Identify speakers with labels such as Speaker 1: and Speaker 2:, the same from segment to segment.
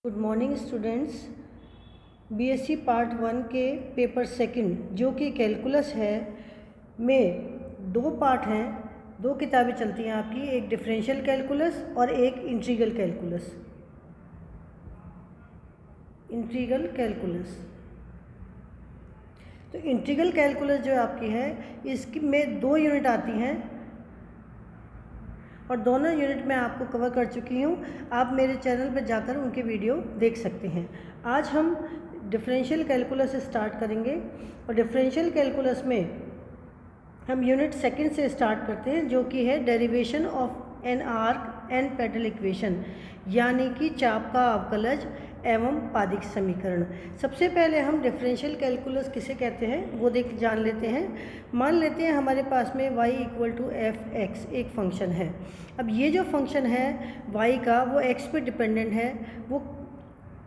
Speaker 1: Good morning students. BSc part 1 के paper second जो कि कैलकुलस है में दो पार्ट हैं, दो किताबें चलती हैं आपकी, एक डिफरेंशियल कैलकुलस और एक इंटीग्रल कैलकुलस। इंटीग्रल कैलकुलस तो इंटीग्रल कैलकुलस जो आपकी है इसकी में दो यूनिट आती हैं और दोनों यूनिट मैं आपको कवर कर चुकी हूँ। आप मेरे चैनल पर जाकर उनके वीडियो देख सकते हैं। आज हम डिफरेंशियल कैलकुलस से स्टार्ट करेंगे और डिफरेंशियल कैलकुलस में हम यूनिट सेकंड से स्टार्ट करते हैं जो कि है derivation of an arc and pedal equation, यानी कि चाप का अवकलज एवं पादिक समीकरण। सबसे पहले हम डिफरेंशियल कैलकुलस किसे कहते हैं वो जान लेते हैं। मान लेते हैं हमारे पास में y = f(x) एक फंक्शन है। अब ये जो फंक्शन है y का वो x पे डिपेंडेंट है, वो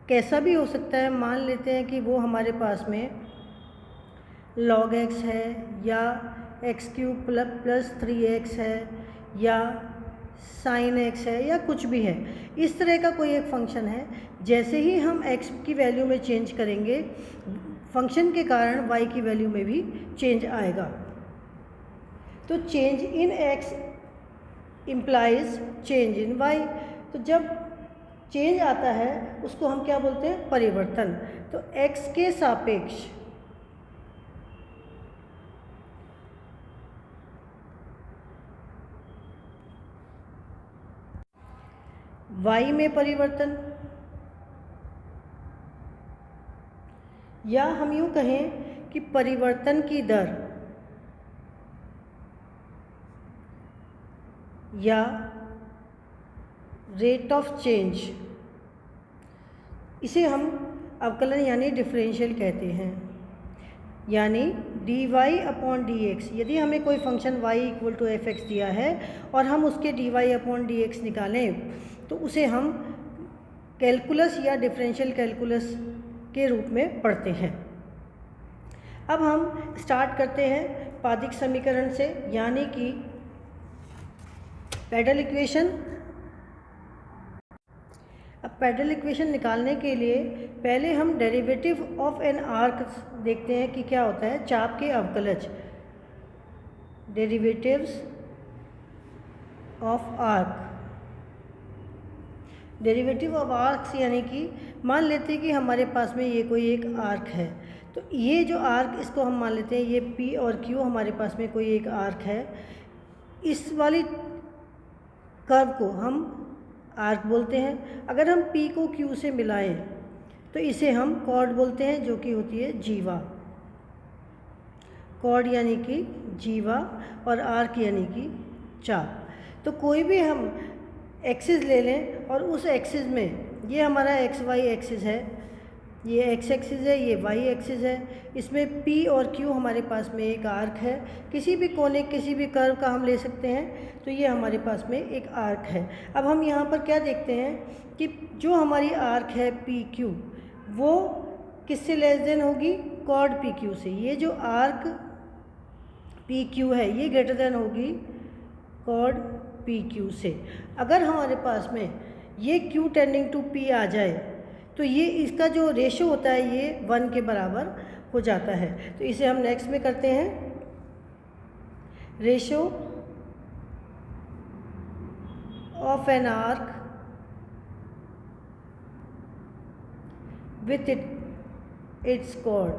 Speaker 1: कैसा भी हो सकता है। मान लेते हैं कि वो हमारे पास में log x है या x³ + 3x है या sin x है या कुछ भी है, इस तरह का कोई एक फंक्शन है। जैसे ही हम x की वैल्यू में चेंज करेंगे फंक्शन के कारण y की वैल्यू में भी चेंज आएगा। तो change in x implies change in y। तो जब चेंज आता है उसको हम क्या बोलते हैं? परिवर्तन। तो x के सापेक्ष y में परिवर्तन, या हम यूँ कहें कि परिवर्तन की दर या रेट ऑफ चेंज, इसे हम अवकलन यानी डिफरेंशियल कहते हैं। यानी dy/dx, यदि हमें कोई फंक्शन y = f(x) दिया है और हम उसके dy/dx निकालें तो उसे हम कैलकुलस या डिफरेंशियल कैलकुलस के रूप में पढ़ते हैं। अब हम स्टार्ट करते हैं पादिक समीकरण से, यानी कि पेडल इक्वेशन। अब पेडल इक्वेशन निकालने के लिए पहले हम डेरिवेटिव ऑफ एन आर्क देखते हैं कि क्या होता है। चाप के अवकलज, derivatives of arc, derivative of arcs, यानी कि मान लेते हैं कि हमारे पास में ये कोई एक आर्क है। तो ये जो आर्क, इसको हम मान लेते हैं ये P और Q हमारे पास में कोई एक आर्क है। इस वाली कर्व को हम आर्क बोलते हैं। अगर हम P को Q से मिलाएं तो इसे हम कॉर्ड बोलते हैं, जो कि होती है जीवा। कॉर्ड यानी कि जीवा और आर्क यानी कि चाप। तो कोई भी हम एक्सिस ले लें और उस एक्सिस में, ये हमारा XY एक्सिस है, ये X एक्सिस है, ये Y एक्सिस है, इसमें P और Q हमारे पास में एक आर्क है। किसी भी कोने, किसी भी कर्व का हम ले सकते हैं। तो ये हमारे पास में एक आर्क है। अब हम यहाँ पर क्या देखते हैं कि जो हमारी आर्क है PQ, वो किससे लेस देन होगी? कॉर्ड PQ से। ये जो आर्क PQ है ये ग्रेटर देन होगी कॉर्ड PQ से। अगर हमारे पास में ये Q टेंडिंग टू P आ जाए तो ये इसका जो रेशो होता है ये 1 के बराबर हो जाता है। तो इसे हम नेक्स्ट में करते हैं। Ratio of an arc with its chord,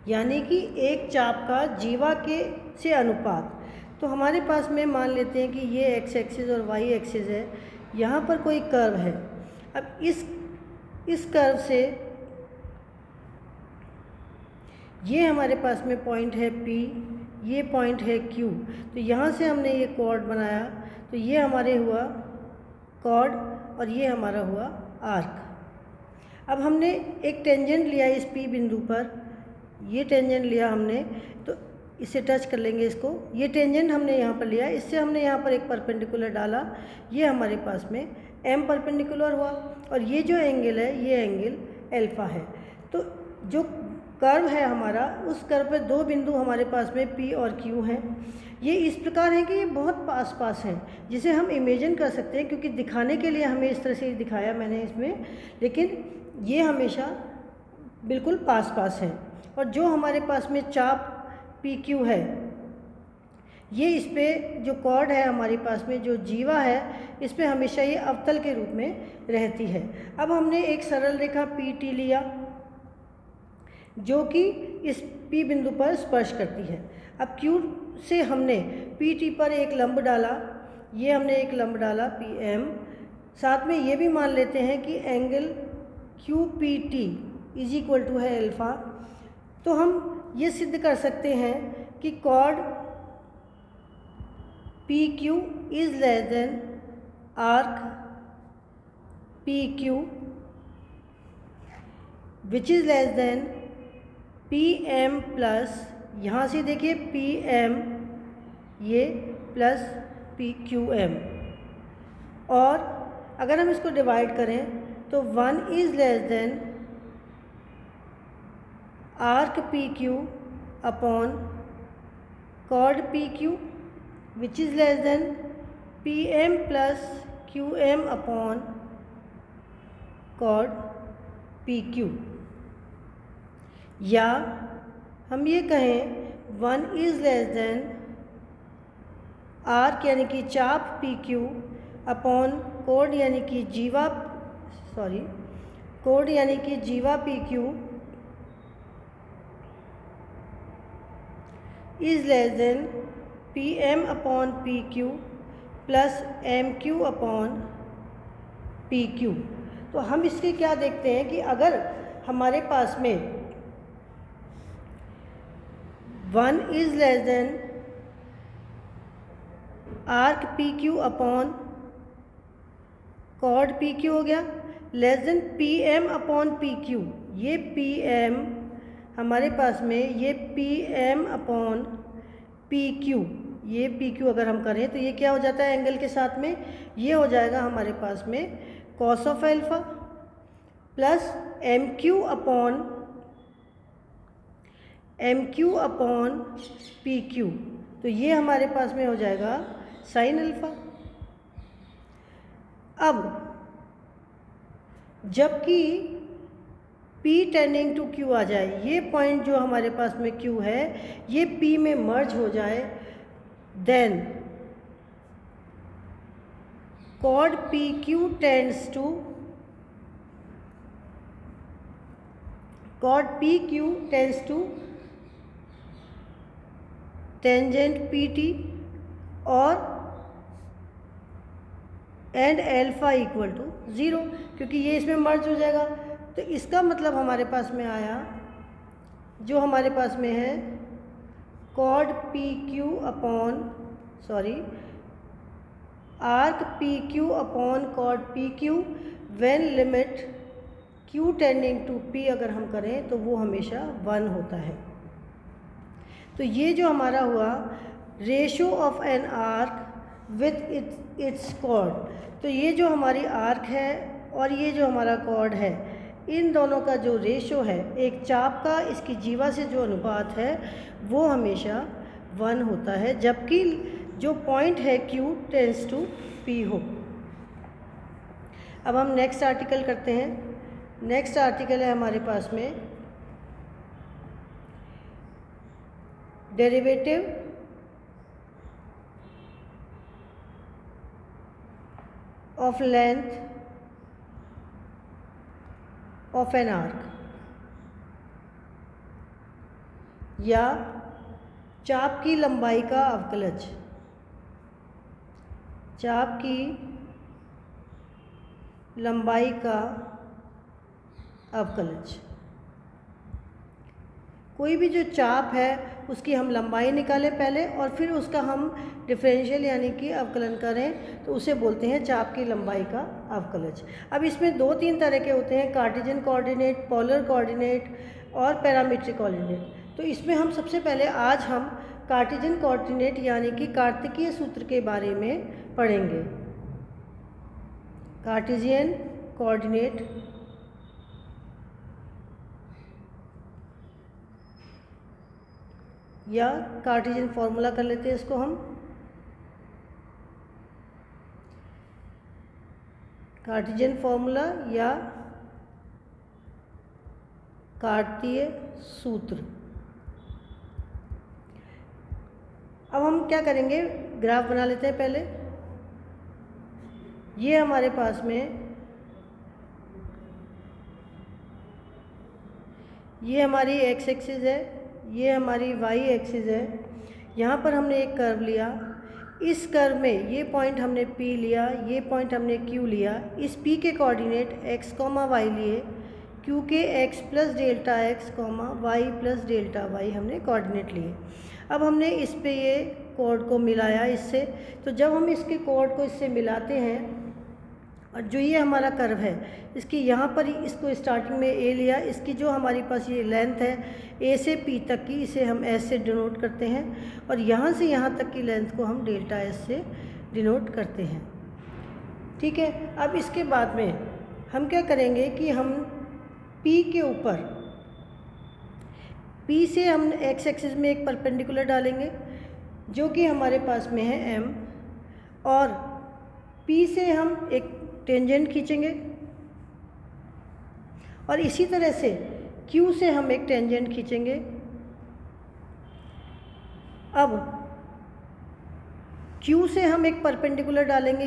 Speaker 1: यानी कि एक चाप का जीवा के से अनुपात। तो हमारे पास में मान लेते हैं कि ये X एक्सिस और Y एक्सिस है, यहाँ पर कोई कर्व है। अब इस कर्व से ये हमारे पास में पॉइंट है P, ये पॉइंट है Q। तो यहाँ से हमने ये कॉर्ड बनाया, तो ये हमारे हुआ कॉर्ड और ये हमारा हुआ आर्क। अब हमने एक टेंजेंट लिया इस P बिंदु पर, ये टेंजेंट लिया हमने, तो इसे टच कर लेंगे इसको। ये टेंजेंट हमने यहाँ पर लिया, इससे हमने यहाँ पर एक परपेंडिकुलर डाला, ये हमारे पास में M परपेंडिकुलर हुआ और ये जो एंगल है ये एंगल अल्फ़ा है। तो जो कर्व है हमारा, उस कर्व पे दो बिंदु हमारे पास में P और Q हैं। ये इस प्रकार हैं कि ये बहुत पास पास हैं, जिसे हम इमेजिन कर सकते हैं, क्योंकि दिखाने के लिए हमें इस तरह से दिखाया मैंने इसमें, लेकिन ये हमेशा बिल्कुल पास पास हैं। और जो हमारे पास में चाप PQ है, ये इस पे जो कॉर्ड है हमारे पास में, जो जीवा है, इस पे हमेशा ये अवतल के रूप में रहती है। अब हमने एक सरल रेखा PT लिया जो कि इस P बिंदु पर स्पर्श करती है। अब Q से हमने PT पर एक लंब डाला, ये हमने एक लंब डाला PM। साथ में ये भी मान लेते हैं कि angle QPT is equal to है अल्फ़ा। तो हम ये सिद्ध कर सकते हैं कि chord PQ is less than arc PQ which is less than PM plus, यहाँ से देखिए PM ये प्लस PQM। और अगर हम इसको डिवाइड करें तो 1 is less than arc PQ upon chord PQ which is less than PM plus QM upon chord PQ। या हम ये कहें 1 इज़ लेस देन आर्क यानी कि चाप PQ अपॉन कोड यानी कि जीवा PQ is less than PM upon PQ plus MQ upon PQ। तो हम इसके क्या देखते हैं कि अगर हमारे पास में 1 is less than arc PQ upon chord PQ हो गया, less than PM upon PQ, ये PM हमारे पास में, ये PM अपॉन PQ, ये PQ अगर हम करें तो ये क्या हो जाता है एंगल के साथ में, ये हो जाएगा हमारे पास में cos of alpha plus MQ upon PQ। तो ये हमारे पास में हो जाएगा साइन अल्फ़ा। अब जबकि P टेंडिंग टू Q आ जाए, ये पॉइंट जो हमारे पास में Q है ये P में मर्ज हो जाए, then chord PQ tends to tangent PT और एंड अल्फ़ा इक्वल टू 0, क्योंकि ये इसमें मर्ज हो जाएगा। तो इसका मतलब हमारे पास में आया, जो हमारे पास में है chord arc PQ upon chord PQ when limit Q tending to P अगर हम करें तो वो हमेशा 1 होता है। तो ये जो हमारा हुआ ratio of an arc with its chord, तो ये जो हमारी आर्क है और ये जो हमारा कॉर्ड है, इन दोनों का जो रेशो है, एक चाप का इसकी जीवा से जो अनुपात है वो हमेशा 1 होता है, जबकि जो पॉइंट है Q टेंड्स टू P हो। अब हम नेक्स्ट आर्टिकल करते हैं। नेक्स्ट आर्टिकल है हमारे पास में derivative of length of an arc, या चाप की लंबाई का अवकलज। चाप की लंबाई का अवकलज, कोई भी जो चाप है उसकी हम लंबाई निकालें पहले और फिर उसका हम डिफरेंशियल यानी कि अवकलन करें तो उसे बोलते हैं चाप की लंबाई का अवकलज। अब इसमें 2-3 तरह के होते हैं, कार्टेशियन कोऑर्डिनेट, पोलर कोऑर्डिनेट और पैरामीट्रिक कोऑर्डिनेट। तो इसमें हम सबसे पहले आज हम कार्टेशियन कोऑर्डिनेट यानी कि कार्तिकीय सूत्र के बारे में पढ़ेंगे। कार्टेशियन कोऑर्डिनेट या कार्टेशियन फार्मूला कर लेते हैं इसको हम। कार्टेशियन फार्मूला या कार्तीय सूत्र। अब हम क्या करेंगे, ग्राफ बना लेते हैं पहले। ये हमारे पास में ये हमारी एक्स एक्सिस है, ये हमारी वाई एक्सिस है। यहाँ पर हमने एक कर्व लिया, इस कर्व में ये पॉइंट हमने P लिया, ये पॉइंट हमने Q लिया। इस P के कोऑर्डिनेट x, y लिए, Q के x plus delta x, y plus delta y हमने कोऑर्डिनेट लिए। अब हमने इस पे ये कोड को मिलाया इससे, तो जब हम इसके कोड को इससे मिलाते हैं और जो ये हमारा कर्व है इसकी यहाँ पर इसको स्टार्टिंग में A लिया, इसकी जो हमारी पास ये लेंथ है A से P तक की, इसे हम S से डिनोट करते हैं और यहाँ से यहाँ तक की लेंथ को हम डेल्टा S से डिनोट करते हैं। ठीक है, अब इसके बाद में हम क्या करेंगे कि हम P के ऊपर P से हम x एक्सिस में एक परपेंडिकुलर डालेंगे जो कि हमारे पास में है M, और P से हम एक टेंजेंट खींचेंगे और इसी तरह से Q से हम एक टेंजेंट खींचेंगे। अब Q से हम एक परपेंडिकुलर डालेंगे,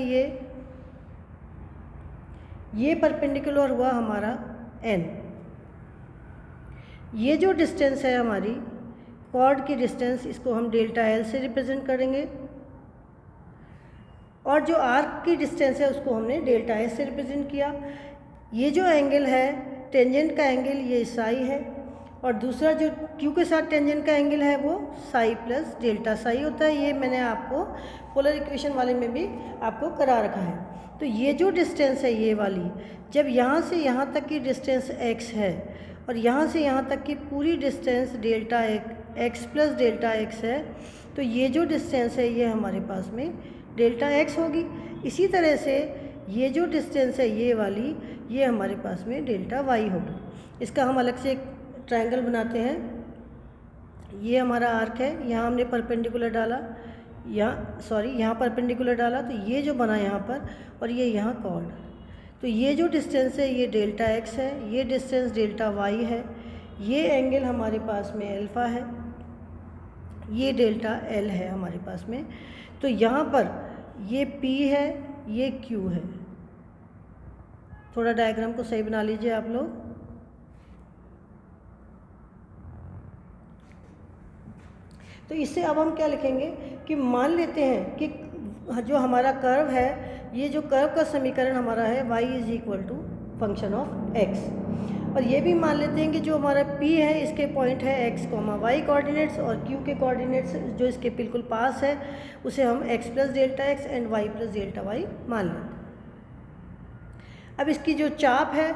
Speaker 1: ये परपेंडिकुलर हुआ हमारा N। ये जो डिस्टेंस है हमारी कॉर्ड की डिस्टेंस, इसको हम डेल्टा L से रिप्रेजेंट करेंगे और जो आर्क की डिस्टेंस है उसको हमने डेल्टा S से रिप्रेजेंट किया। ये जो एंगल है टेंजेंट का एंगल, ये साई है, और दूसरा जो Q के साथ टेंजेंट का एंगल है वो साई प्लस डेल्टा साई होता है। ये मैंने आपको पोलर इक्वेशन वाले में भी आपको करा रखा है। तो ये जो डिस्टेंस है ये वाली, जब यहाँ से यहाँ तक की डिस्टेंस x है और यहाँ से यहाँ तक की पूरी distance delta x plus delta x है, तो ये जो डिस्टेंस है ये हमारे पास में डेल्टा x होगी। इसी तरह से ये जो डिस्टेंस है ये वाली, ये हमारे पास में डेल्टा y होगी। इसका हम अलग से एक ट्रायंगल बनाते हैं। ये हमारा आर्क है, यहाँ हमने परपेंडिकुलर डाला, यहाँ परपेंडिकुलर डाला, तो ये जो बना यहाँ पर, और ये यहाँ कॉर्ड। तो ये जो डिस्टेंस है ये डेल्टा x है, ये डिस्टेंस डेल्टा y है, ये एंगल हमारे पास में अल्फ़ा है, ये डेल्टा L है हमारे पास में। तो यहाँ पर ये P है, ये Q है। थोड़ा डायग्राम को सही बना लीजिए आप लोग। तो इससे अब हम क्या लिखेंगे कि मान लेते हैं कि जो हमारा कर्व है, ये जो कर्व का समीकरण हमारा है y is equal to function of x, और ये भी मान लेते हैं कि जो हमारा P है इसके पॉइंट है x, y कोऑर्डिनेट्स, और Q के कोऑर्डिनेट्स जो इसके बिल्कुल पास है उसे हम x plus delta x and y plus delta y मान लेते हैं। अब इसकी जो चाप है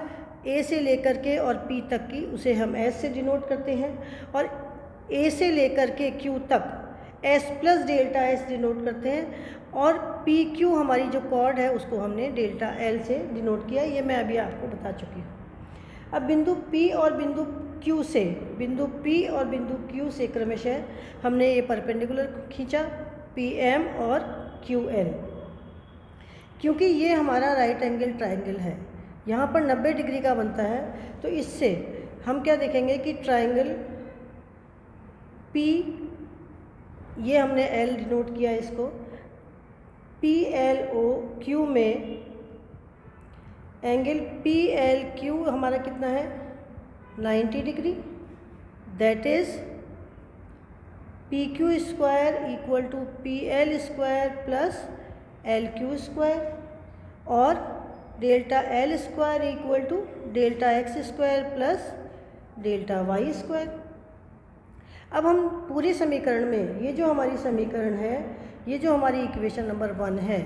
Speaker 1: A से लेकर के और P तक की, उसे हम S से डिनोट करते हैं, और A से लेकर के Q तक S plus delta S denote करते हैं, और PQ हमारी जो कॉर्ड है उसको हमने डेल्टा L से डिनोट किया। ये मैं अभी आपको बता चुकी हूँ। अब बिंदु P और बिंदु Q से क्रमशः हमने ये परपेंडिकुलर खींचा, PM और QL। क्योंकि ये हमारा राइट एंगल ट्रायंगल है, यहाँ पर 90 डिग्री का बनता है, तो इससे हम क्या देखेंगे कि ट्रायंगल P, ये हमने L डिनोट किया इसको, PLOQ में एंगल PLQ हमारा कितना है 90 degree, that is PQ square equal to PL square plus LQ square, और delta L square equal to delta X square plus delta Y square. अब हम पूरे समीकरण में, ये जो हमारी समीकरण है, ये जो हमारी इक्वेशन नंबर 1 है,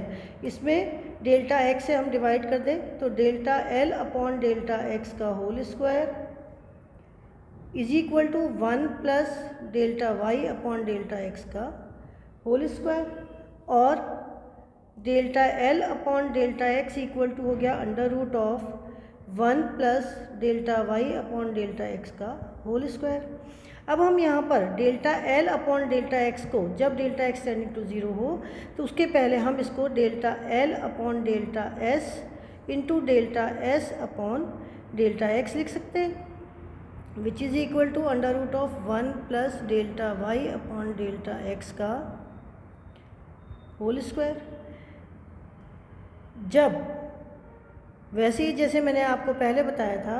Speaker 1: इसमें डेल्टा x से हम डिवाइड कर दें तो delta L upon delta x का whole square is equal to 1 plus delta y upon delta x का होल स्क्वायर, और delta L upon delta x equal to हो गया under root of 1 plus delta y upon delta x का whole square. अब हम यहाँ पर delta L upon delta X को, जब डेल्टा एक्स टेंडिंग टू 0 हो तो उसके पहले हम इसको delta L upon delta S into delta S upon delta X लिख सकते हैं, which is equal to under root of 1 plus delta Y upon delta X का होल स्क्वायर। जब वैसे ही जैसे मैंने आपको पहले बताया था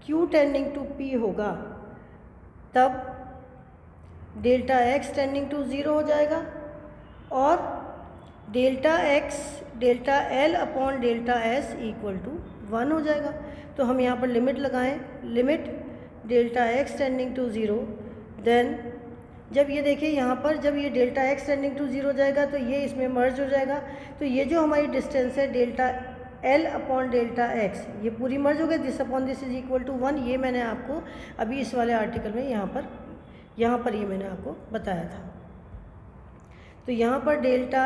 Speaker 1: Q टेंडिंग टू P होगा तब डेल्टा एक्स टेंडिंग टू 0 हो जाएगा और delta X delta L upon delta S equal to 1 हो जाएगा। तो हम यहाँ पर लिमिट लगाएं, limit delta X tending to 0, then जब ये देखिए यहाँ पर जब ये डेल्टा एक्स टेंडिंग टू 0 हो जाएगा तो ये इसमें मर्ज हो जाएगा, तो ये जो हमारी डिस्टेंस है delta L upon delta X ये पूरी मर्ज हो गई, this upon this is equal to 1। ये मैंने आपको अभी इस वाले आर्टिकल में यहाँ पर ये मैंने आपको बताया था। तो यहाँ पर delta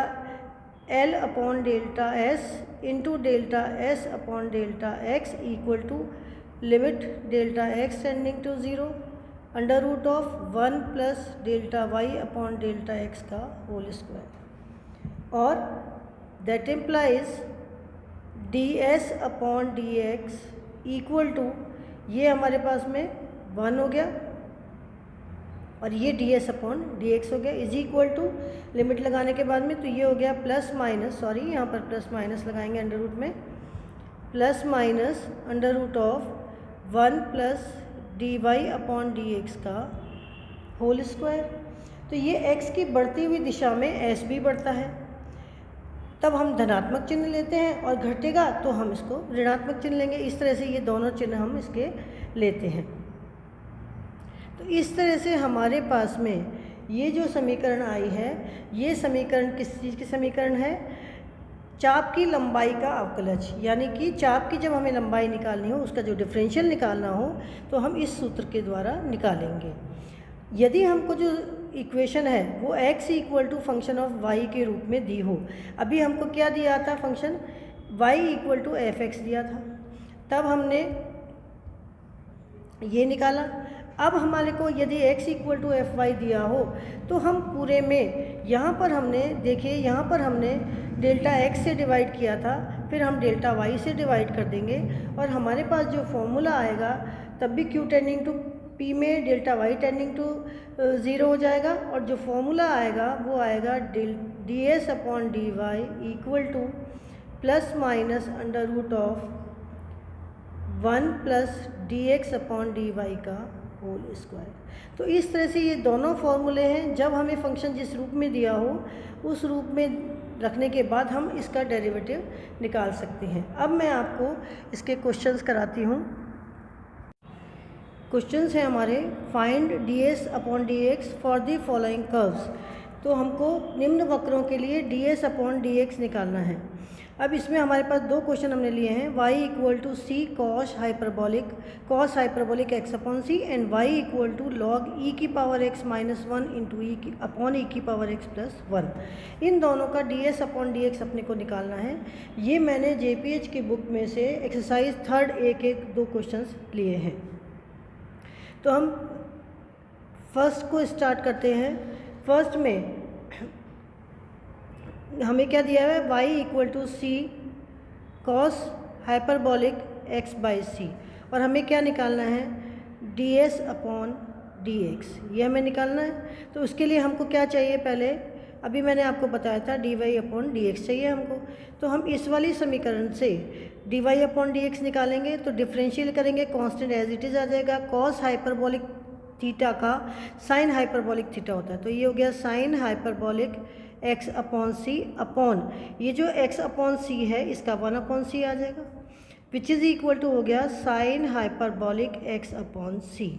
Speaker 1: L upon delta S into delta S upon delta X equal to limit delta X tending to 0 under root of 1 plus delta Y upon delta X का होल स्क्वायर, और that implies D S upon D X equal to, ये हमारे पास में 1 हो गया और ये D S upon D X हो गया, इज इक्वल टू लिमिट लगाने के बाद में तो ये हो गया प्लस माइनस, सॉरी यहाँ पर प्लस माइनस लगाएंगे अंडर रूट में, plus minus under root of 1 plus D Y upon D X का होल स्क्वायर। तो ये एक्स की बढ़ती हुई दिशा में एस भी बढ़ता है, तब हम धनात्मक चिन्ह लेते हैं और घटेगा तो हम इसको ऋणात्मक चिन्ह लेंगे। इस तरह से ये दोनों चिन्ह हम इसके लेते हैं। तो इस तरह से हमारे पास में ये जो समीकरण आई है, ये समीकरण किस चीज़ की समीकरण है? चाप की लंबाई का अवकलज, यानी कि चाप की जब हमें लंबाई निकालनी हो, उसका जो डिफरेंशियल निकालना हो तो हम इस सूत्र के द्वारा निकालेंगे। यदि हमको जो इक्वेशन है वो x equal to function of y के रूप में दी हो, अभी हमको क्या दिया था function y equal to F X दिया था, तब हमने ये निकाला। अब हमारे को यदि x equal to F Y दिया हो तो हम पूरे में यहाँ पर हमने देखिए, यहाँ पर हमने डेल्टा x से डिवाइड किया था, फिर हम डेल्टा y से डिवाइड कर देंगे और हमारे पास जो फॉर्मूला आएगा तब भी q टेंडिंग टू p में डेल्टा y टेंडिंग टू 0 हो जाएगा, और जो फॉर्मूला आएगा वो आएगा D S upon D Y equal to plus minus under root of 1 plus D X upon D Y का होल स्क्वायर। तो इस तरह से ये दोनों फॉर्मूले हैं, जब हमें फंक्शन जिस रूप में दिया हो उस रूप में रखने के बाद हम इसका डेरिवेटिव निकाल सकते हैं। अब मैं आपको इसके क्वेश्चंस कराती हूँ। क्वेश्चंस हैं हमारे, find D S upon D x for the following curves. तो हमको निम्न वक्रों के लिए D S upon D x निकालना है। अब इसमें हमारे पास दो क्वेश्चन हमने लिए हैं, y equal to C cos hyperbolic X upon C and y equal to log E की power X minus 1 into E की अपॉन ई की पावर एक्स प्लस 1। इन दोनों का D S upon D x अपने को निकालना है। ये मैंने JPH की बुक में से एक्सरसाइज 3rd A के 2 क्वेश्चंस लिए हैं। तो हम फर्स्ट को स्टार्ट करते हैं। फर्स्ट में हमें क्या दिया है, y equal to C cos hyperbolic X by C, और हमें क्या निकालना है, D S upon D X, ये हमें निकालना है। तो उसके लिए हमको क्या चाहिए, पहले अभी मैंने आपको बताया था D Y upon D X चाहिए हमको। तो हम इस वाली समीकरण से D Y upon D X निकालेंगे तो डिफरेंशियल करेंगे, कांस्टेंट एज इट इज़ आ जाएगा। कॉस हाइपरबोलिक थीटा का साइन हाइपरबोलिक थीटा होता है, तो ये हो गया sine hyperbolic X upon C upon ये जो एक्स अपॉन सी है इसका 1 अपॉन सी आ जाएगा, विच इज़ इक्वल टू हो गया sine hyperbolic X upon C.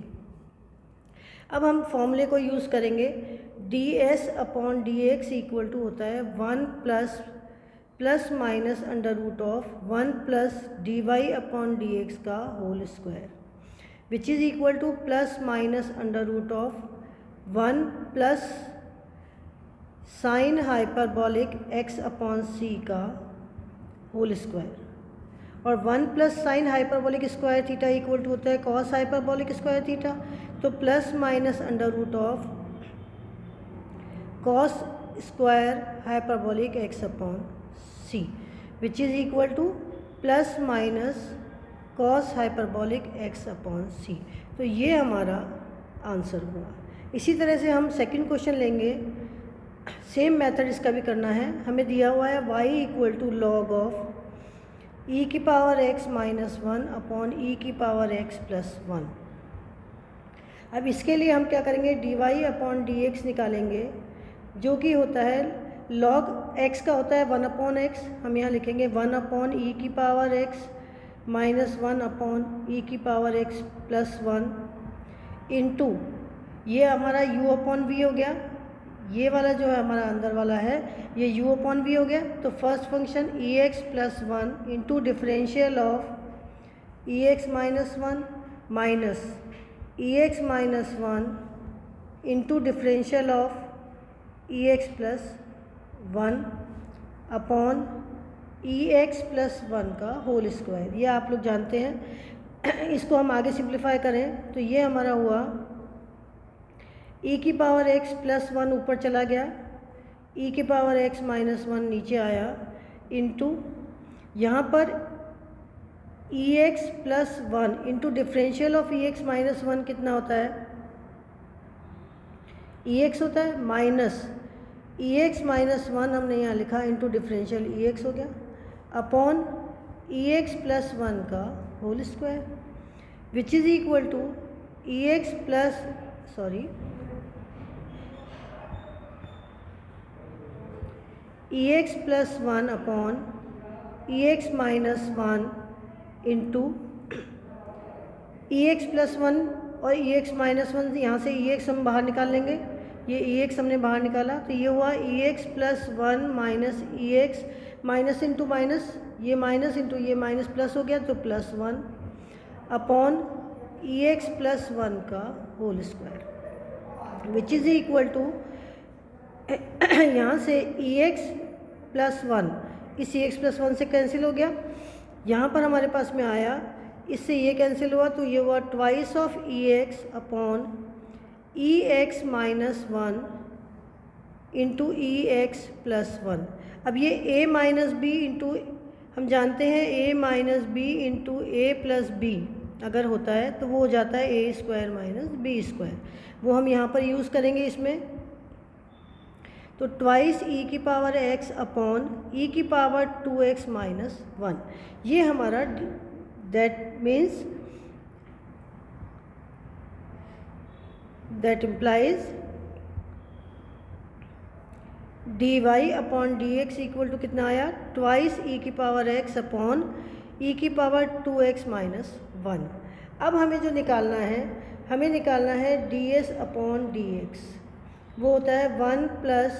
Speaker 1: अब हम फॉर्मूले को यूज़ करेंगे, D S upon D X equal to होता है 1 plus minus under root of 1 plus D Y upon D X का whole square, which is equal to plus minus under root of 1 plus sine hyperbolic X upon C का whole square. और 1 plus sine hyperbolic square theta equal to होता है cos hyperbolic square theta. तो plus minus under root of cos square hyperbolic X upon C which is equal to plus minus cos hyperbolic X upon C. तो ये हमारा answer हुआ। इसी तरह से हम सेकंड क्वेश्चन लेंगे, सेम मेथड इसका भी करना है। हमें दिया हुआ है y equal to log of e की power x minus 1 upon e की पावर x प्लस 1। अब इसके लिए हम क्या करेंगे, dy अपॉन dx निकालेंगे, जो कि होता है log x का होता है 1 अपॉन एक्स। हम यहाँ लिखेंगे 1 अपॉन e की power x minus 1 upon e की पावर x प्लस 1 इंटू ये हमारा u अपॉन v हो गया। ये वाला जो है हमारा अंदर वाला है ये u अपॉन v हो गया। तो first function ex plus 1 into differential of ex minus 1 minus ex minus 1 into differential of ex plus 1 upon ex plus 1 का होल स्क्वायर। ये आप लोग जानते हैं। इसको हम आगे सिंप्लीफाई करें तो ये हमारा हुआ e की पावर x प्लस 1 ऊपर चला गया, e की पावर x माइनस 1 नीचे आया, इंटू यहाँ पर ex plus 1 into differential of ex minus 1 कितना होता है, ex होता है, माइनस ex माइनस 1 हमने यहाँ लिखा इंटू डिफरेंशियल ex हो गया, अपॉन ex प्लस 1 का whole square which is equal to ex plus ex plus 1 upon ex minus 1 into ex plus 1 और ex माइनस 1, यहाँ से ex हम बाहर निकाल लेंगे। ये ex हमने बाहर निकाला तो ये हुआ ex plus 1 minus ex minus into minus, ये माइनस इंटू ये माइनस प्लस हो गया तो प्लस 1 अपॉन ex प्लस 1 का whole square which is equal to यहाँ से ex प्लस 1 इस ex प्लस 1 से कैंसिल हो गया। यहाँ पर हमारे पास में आया, इससे ये कैंसिल हुआ तो ये हुआ twice of ex upon ex minus 1 into ex plus 1। अब ये a माइनस बी इंटू, हम जानते हैं a minus B into A plus B अगर होता है तो वो हो जाता है a square minus B square. वो हम यहाँ पर यूज़ करेंगे इसमें। तो ट्वाइस e की पावर x अपॉन e की पावर 2x माइनस 1, ये हमारा that means that implies dy upon dx equal to कितना आया, ट्वाइस e की पावर x अपॉन e की पावर 2x माइनस 1। अब हमें जो निकालना है, हमें निकालना है ds अपॉन dx, वो होता है 1 प्लस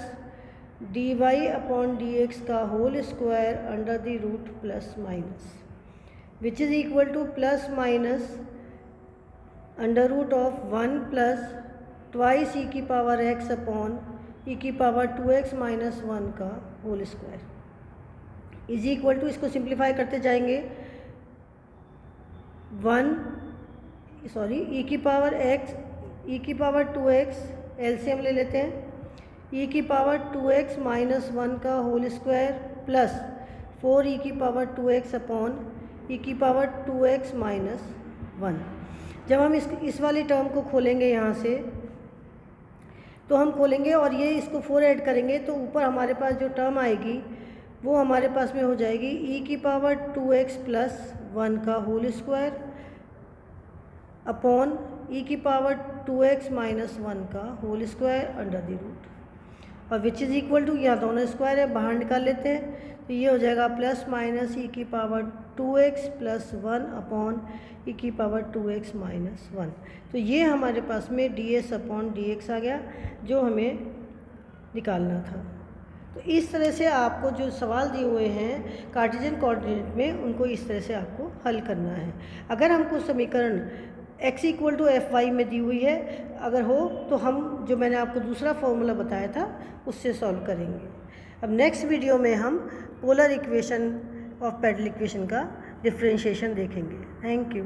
Speaker 1: dy अपॉन dx का whole square under the root plus minus which is equal to plus minus under root of 1 plus twice e की पावर x अपॉन e की पावर 2x माइनस 1 का whole square is equal to, इसको simplify करते जाएंगे, e की power x, e की power 2x LCM ले लेते हैं, e की पावर 2x माइनस 1 का होल स्क्वायर प्लस 4e की पावर 2x अपॉन e की पावर 2x माइनस 1। जब हम इस वाली टर्म को खोलेंगे यहाँ से तो हम खोलेंगे और ये इसको 4 ऐड करेंगे तो ऊपर हमारे पास जो टर्म आएगी वो हमारे पास में हो जाएगी e की पावर 2x प्लस 1 का होल स्क्वायर अपॉन e की पावर 2x माइनस 1 का whole square under the root, और विच इज़ इक्वल टू, यहाँ दोनों स्क्वायर है बाहर निकाल लेते हैं तो ये हो जाएगा प्लस माइनस e की power 2x plus 1 upon e की पावर 2x माइनस 1। तो ये हमारे पास में ds अपॉन dx आ गया जो हमें निकालना था। तो इस तरह से आपको जो सवाल दिए हुए हैं कार्टेशियन कोऑर्डिनेट में उनको इस तरह से आपको हल करना है। अगर हमको समीकरण x equal to F Y में दी हुई है अगर हो तो हम जो मैंने आपको दूसरा फॉर्मूला बताया था उससे सॉल्व करेंगे। अब नेक्स्ट वीडियो में हम polar equation of pedal equation का डिफ्रेंशिएशन देखेंगे। Thank you.